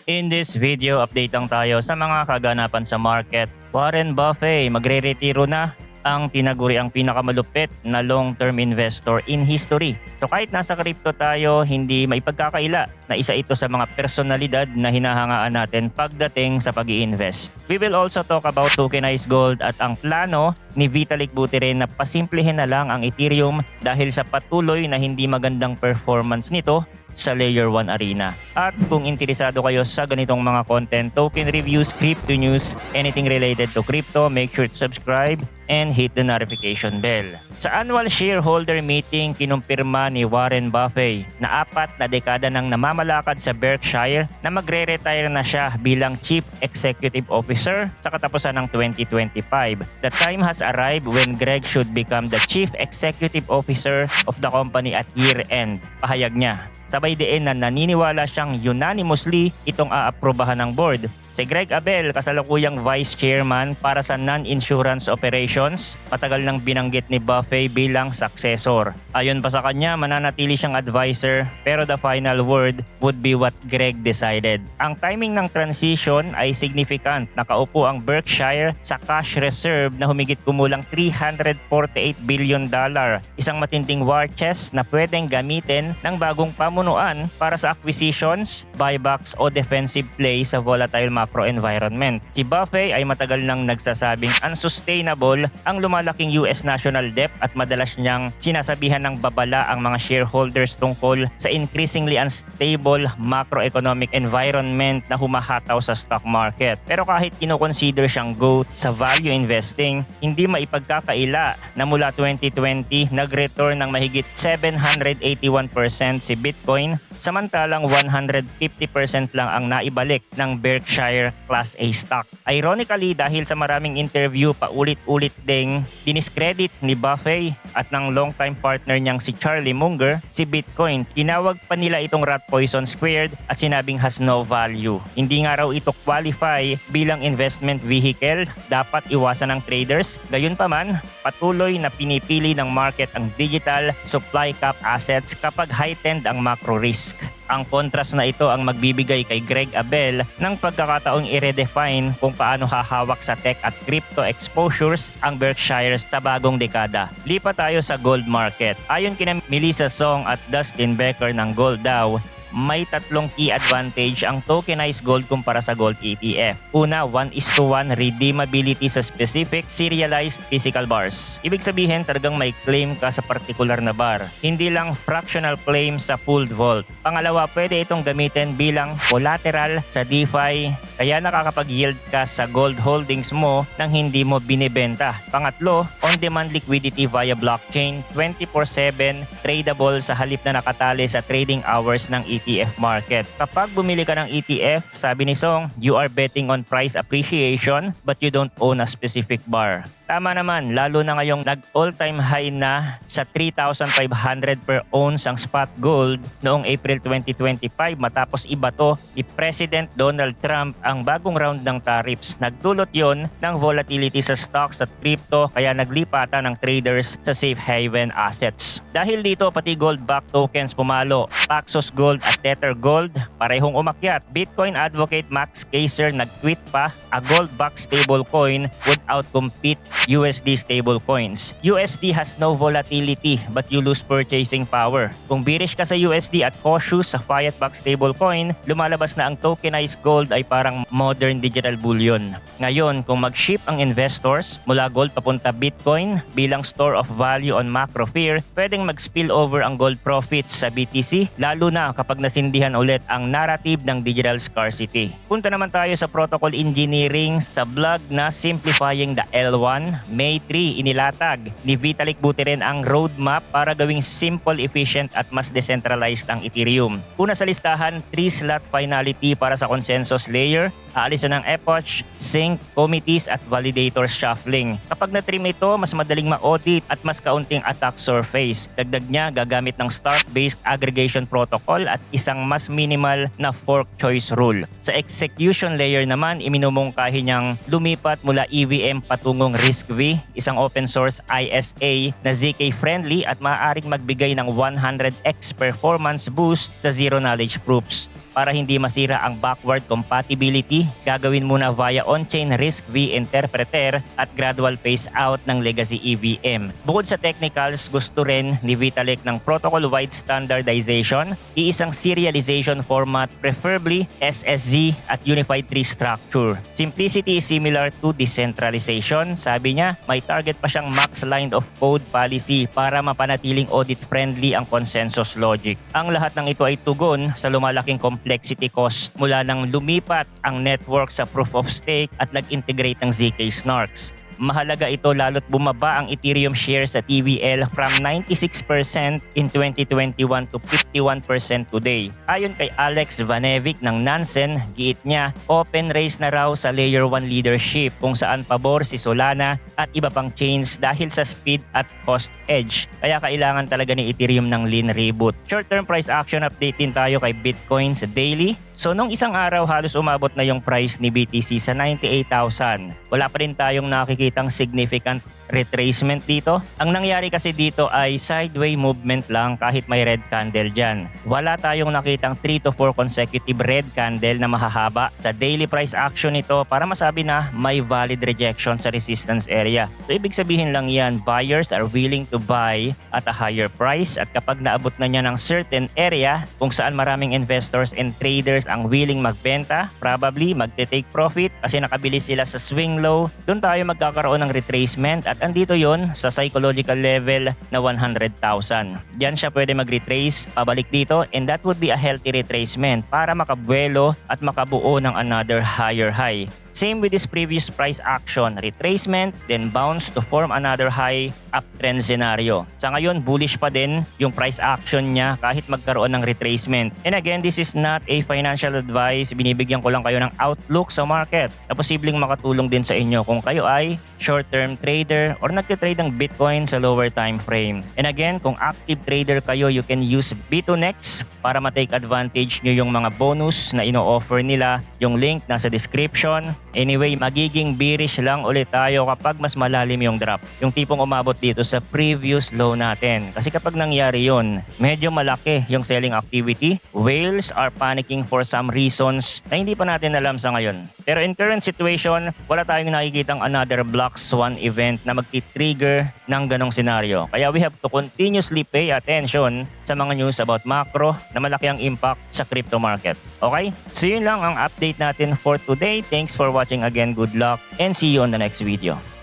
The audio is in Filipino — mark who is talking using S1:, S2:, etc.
S1: In this video, update lang tayo sa mga kaganapan sa market. Warren Buffett magre-retiro na, ang tinaguri ang pinakamalupit na long-term investor in history. So kahit nasa crypto tayo, hindi maipagkakaila na isa ito sa mga personalidad na hinahangaan natin pagdating sa pag-i-invest. We will also talk about tokenized gold at ang plano ni Vitalik Buterin na pasimplehin na lang ang Ethereum dahil sa patuloy na hindi magandang performance nito sa Layer 1 arena. At kung interesado kayo sa ganitong mga content, token reviews, crypto news, anything related to crypto, make sure to subscribe and hit the notification bell. Sa annual shareholder meeting, kinumpirma ni Warren Buffett na 4 na dekada nang namamalakad sa Berkshire na magre-retire na siya bilang Chief Executive Officer sa katapusan ng 2025. The time has arrived when Greg should become the Chief Executive Officer of the company at year-end, pahayag niya. Sabay din na naniniwala siyang unanimously itong aaprubahan ng board. Si Greg Abel, kasalukuyang Vice Chairman para sa non-insurance operations, matagal nang binanggit ni Buffett bilang successor. Ayon pa sa kanya, mananatili siyang advisor pero the final word would be what Greg decided. Ang timing ng transition ay significant. Nakaupo ang Berkshire sa cash reserve na humigit kumulang $348 billion. Isang matinding war chest na pwedeng gamitin ng bagong pamunuan para sa acquisitions, buybacks o defensive play sa volatile macro environment. Si Buffett ay matagal nang nagsasabing unsustainable ang lumalaking US national debt at madalas niyang sinasabihan ng babala ang mga shareholders tungkol sa increasingly unstable macroeconomic environment na humahataw sa stock market. Pero kahit kinukonsider siyang GOAT sa value investing, hindi maipagkakaila na mula 2020 nag-return ng mahigit 781% si Bitcoin, samantalang 150% lang ang naibalik ng Berkshire Class A stock. Ironically, dahil sa maraming interview, paulit-ulit ding diniscredit ni Buffett at ng longtime partner niyang si Charlie Munger si Bitcoin. Tinawag pa nila itong rat poison squared at sinabing has no value. Hindi nga raw ito qualify bilang investment vehicle, dapat iwasan ng traders. Gayunpaman, patuloy na pinipili ng market ang digital supply cap assets kapag heightened ang macro risk. Ang kontras na ito ang magbibigay kay Greg Abel ng pagkakataong i-redefine kung paano hahawak sa tech at crypto exposures ang Berkshire sa bagong dekada. Lipat tayo sa gold market. Ayon kina Melissa Song at Dustin Becker ng Gold Dow, may 3 key advantage ang tokenized gold kumpara sa gold ETF. Una, 1:1 redeemability sa specific serialized physical bars. Ibig sabihin talagang may claim ka sa particular na bar. Hindi lang fractional claim sa pooled vault. Pangalawa, pwede itong gamitin bilang collateral sa DeFi, kaya nakakapag-yield ka sa gold holdings mo nang hindi mo binibenta. Pangatlo, on-demand liquidity via blockchain, 24/7 tradable sa halip na nakatali sa trading hours ng ETF market. Kapag bumili ka ng ETF, sabi ni Song, you are betting on price appreciation but you don't own a specific bar. Tama naman, lalo na ngayong nag-all-time high na sa 3,500 per ounce ang spot gold noong April 2025 matapos ibato ni President Donald Trump ang bagong round ng tariffs. Nagdulot yon ng volatility sa stocks at crypto kaya naglipatan ng traders sa safe haven assets. Dahil dito, pati gold-backed tokens pumalo. Paxos Gold at Tether Gold parehong umakyat. Bitcoin advocate Max Keiser nag-tweet pa, a gold-backed stablecoin would outcompete USD stablecoins. USD has no volatility but you lose purchasing power. Kung bearish ka sa USD at cautious sa fiat-backed stablecoin, lumalabas na ang tokenized gold ay parang modern digital bullion. Ngayon, kung mag-shift ang investors mula gold papunta Bitcoin bilang store of value on macro fear, pwedeng mag-spill over ang gold profits sa BTC, lalo na kapag nasindihan ulit ang narrative ng digital scarcity. Punta naman tayo sa protocol engineering sa blog na Simplifying the L1. May 3, inilatag ni Vitalik Buterin ang roadmap para gawing simple, efficient at mas decentralized ang Ethereum. Una sa listahan, 3-slot finality para sa consensus layer, aalis na ng epoch, sync, committees at validator shuffling. Kapag na-trim ito, mas madaling ma-audit at mas kaunting attack surface. Dagdag niya, gagamit ng start-based aggregation protocol at isang mas minimal na fork choice rule. Sa execution layer naman, iminumungkahi niyang lumipat mula EVM patungong RISC-V, isang open source ISA na ZK-friendly at maaaring magbigay ng 100x performance boost sa zero knowledge proofs. Para hindi masira ang backward compatibility, gagawin muna via on-chain RISC-V interpreter at gradual phase out ng legacy EVM. Bukod sa technicals, gusto rin ni Vitalik ng protocol-wide standardization, iisang serialization format, preferably SSZ at unified tree structure. Simplicity is similar to decentralization. Sabi niya, may target pa siyang max line of code policy para mapanatiling audit-friendly ang consensus logic. Ang lahat ng ito ay tugon sa lumalaking complexity cost mula nang lumipat ang network sa proof of stake at nag-integrate ng ZK Snarks. Mahalaga ito lalo't bumaba ang Ethereum shares sa TVL from 96% in 2021 to 51% today. Ayon kay Alex Vanevic ng Nansen, giit niya, open race na raw sa Layer 1 leadership kung saan pabor si Solana at iba pang chains dahil sa speed at cost edge. Kaya kailangan talaga ni Ethereum ng lean reboot. Short-term price action update din tayo kay Bitcoin sa daily. So nung isang araw halos umabot na yung price ni BTC sa 98,000. Wala pa rin tayong nakikitang significant retracement dito. Ang nangyari kasi dito ay sideway movement lang kahit may red candle dyan. Wala tayong nakitang 3 to 4 consecutive red candle na mahahaba sa daily price action nito para masabi na may valid rejection sa resistance area. So ibig sabihin lang yan, buyers are willing to buy at a higher price at kapag naabot na niya ng certain area kung saan maraming investors and traders ang willing magbenta, probably magte-take profit kasi nakabili sila sa swing low, doon tayo magkakaroon ng retracement at andito yon sa psychological level na 100,000. Diyan siya pwede mag-retrace, pabalik dito, and that would be a healthy retracement para makabuelo at makabuo ng another higher high. Same with this previous price action, retracement, then bounce to form another high uptrend scenario. Sa ngayon, bullish pa din yung price action niya kahit magkaroon ng retracement. And again, this is not a financial advice. Binibigyan ko lang kayo ng outlook sa market na posibleng makatulong din sa inyo kung kayo ay short-term trader or nagtitrade ng Bitcoin sa lower time frame. And again, kung active trader kayo, you can use B2Next para ma-take advantage nyo yung mga bonus na ino-offer nila. Yung link nasa description. Anyway, magiging bearish lang ulit tayo kapag mas malalim yung drop. Yung tipong umabot dito sa previous low natin. Kasi kapag nangyari yun, medyo malaki yung selling activity. Whales are panicking for some reasons na hindi pa natin alam sa ngayon. Pero in current situation, wala tayong nakikitang another Black Swan event na magti-trigger ng ganong scenario. Kaya we have to continuously pay attention sa mga news about macro na malaki ang impact sa crypto market. Okay? So yun lang ang update natin for today. Thanks for watching again. Good luck and see you on the next video.